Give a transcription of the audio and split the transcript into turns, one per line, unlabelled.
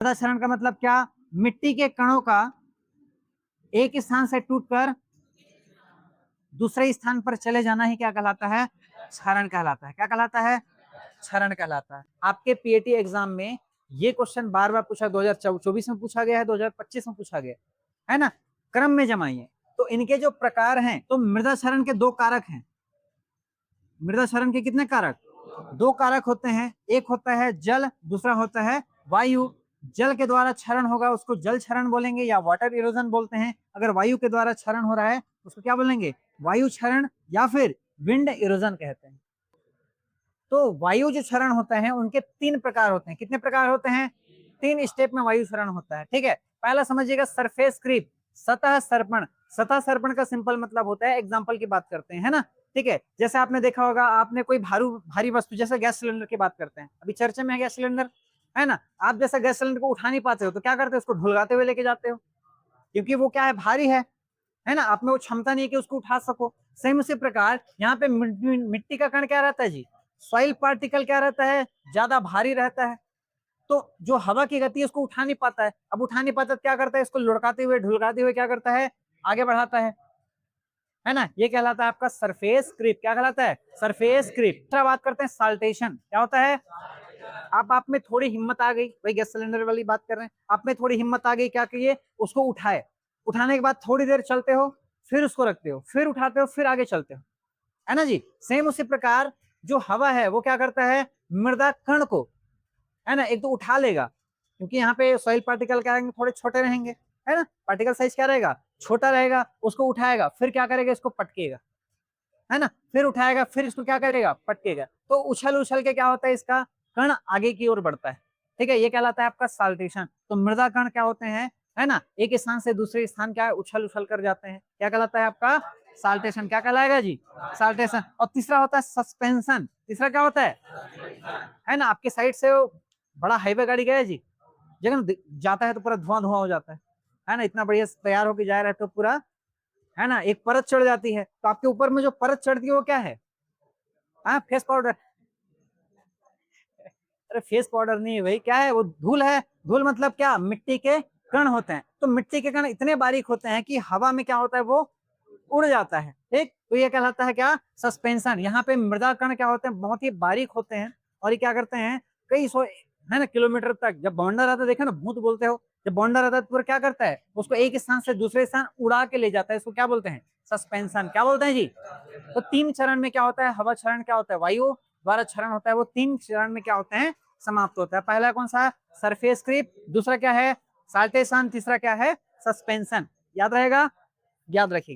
मृदा क्षरण का मतलब क्या? मिट्टी के कणों का एक स्थान से टूटकर दूसरे स्थान पर चले जाना ही क्या कहलाता है? क्षरण कहलाता है। क्या कहलाता है? क्षरण कहलाता है। आपके पीएटी एग्जाम में ये क्वेश्चन बार बार पूछा, 2024 में पूछा गया है, 2025 में पूछा गया है ना। क्रम में जमाइए। तो इनके जो प्रकार हैं, तो मृदा क्षरण के दो कारक हैं। मृदा क्षरण के कितने कारक? दो कारक होते हैं। एक होता है जल, दूसरा होता है वायु। जल के द्वारा क्षरण होगा उसको जल क्षरण बोलेंगे या वाटर इरोजन बोलते हैं। अगर वायु के द्वारा क्षरण हो रहा है उसको क्या बोलेंगे? वायु क्षरण या फिर विंड इरोजन कहते हैं। तो वायु जो क्षरण होता है उनके तीन प्रकार होते हैं। कितने प्रकार होते हैं? तीन स्टेप में वायु क्षरण होता है। ठीक है, पहला समझिएगा सरफेस क्रीप, सतह सर्पण। सतह सर्पण का सिंपल मतलब होता है, एग्जांपल की बात करते हैं, है ना। ठीक है, जैसे आपने देखा होगा, आपने कोई भारी वस्तु, जैसे गैस सिलेंडर की बात करते हैं, अभी चर्चा में है गैस सिलेंडर, है ना। आप जैसे गैस सिलेंडर को उठा नहीं पाते हो तो क्या करते हो? उसको ढुलगाते हुए लेके जाते हो, क्योंकि वो क्या है? भारी है ना। आप में वो क्षमता नहीं है कि उसको उठा सको। सेम उसी प्रकार यहाँ पे मिट्टी का कण क्या रहता है जी? सॉइल पार्टिकल क्या रहता है? ज्यादा भारी रहता है। तो जो हवा की गति है उसको उठा नहीं पाता है। अब उठा नहीं पाता तो क्या करता है? इसको लुढ़काते हुए ढुलकाते हुए क्या करता है? आगे बढ़ाता है ना। ये कहलाता है आपका सरफेस क्रीप। क्या कहलाता है? Surface creep. दूसरा बात करते हैं साल्टेशन। क्या होता है? आप में थोड़ी हिम्मत आ गई, वही गैस सिलेंडर वाली बात कर रहे हैं, आप में थोड़ी हिम्मत आ गई, क्या करिए? उसको उठाए, उठाने के बाद थोड़ी देर चलते हो, फिर उसको रखते हो, फिर उठाते हो, फिर आगे चलते हो, है ना जी। सेम उसी प्रकार जो हवा है वो क्या करता है? मृदा कण को, है ना, एक तो उठा लेगा, क्योंकि यहाँ पे सॉइल पार्टिकल क्या रहेंगे? थोड़े छोटे रहेंगे, है ना। पार्टिकल साइज क्या रहेगा? छोटा रहेगा। उसको उठाएगा, फिर क्या करेगा? इसको पटकेगा, है ना। फिर उठाएगा, फिर इसको क्या करेगा? पटकेगा। तो उछल उछल के क्या होता है? इसका कण आगे की ओर बढ़ता है। ठीक है, ये कहलाता है आपका साल्टेशन। तो मृदा कण क्या होते हैं, है ना, एक स्थान से दूसरे स्थान क्या है? उछल उछल कर जाते हैं। क्या कहलाता है आपका? साल्टेशन। क्या कहलाएगा जी? साल्टेशन। और तीसरा होता है सस्पेंशन। तीसरा क्या होता है ना, आपके साइड से वो बड़ा हाईवे गाड़ी गया है जी, जगह जाता है तो पूरा धुआं धुआं हो जाता है ना। इतना बढ़िया तैयार होके जा रहा है तो पूरा, है ना, एक परत चढ़ जाती है। तो आपके ऊपर में जो परत चढ़ती है वो क्या है? हाँ, फेस पाउडर। अरे फेस पाउडर नहीं है भाई, क्या है वो? धूल है। धूल मतलब क्या? मिट्टी के कण होते हैं। तो मिट्टी के कण इतने बारीक होते हैं कि हवा में क्या होता है? वो उड़ जाता है। ठीक, तो ये कहलाता है क्या? सस्पेंशन। यहाँ पे मृदा कण क्या होते हैं? बहुत ही बारीक होते हैं, और ये क्या करते हैं? कई सौ, है ना, किलोमीटर तक। जब बौंडर आता है, देखा ना, भूत बोलते हो, जब बौंडर आता है तो क्या करता है? उसको एक स्थान से दूसरे स्थान उड़ा के ले जाता है। इसको क्या बोलते हैं? सस्पेंशन। क्या बोलते हैं जी? तो तीन चरण में क्या होता है? हवा क्षरण क्या होता है? वायु द्वारा क्षरण होता है। वो तीन चरण में क्या होते हैं? समाप्त होता है। पहला कौन सा? Surface creep. दूसरा क्या है? साल्टेशन। तीसरा क्या है? सस्पेंशन। याद रहेगा? याद रखिए।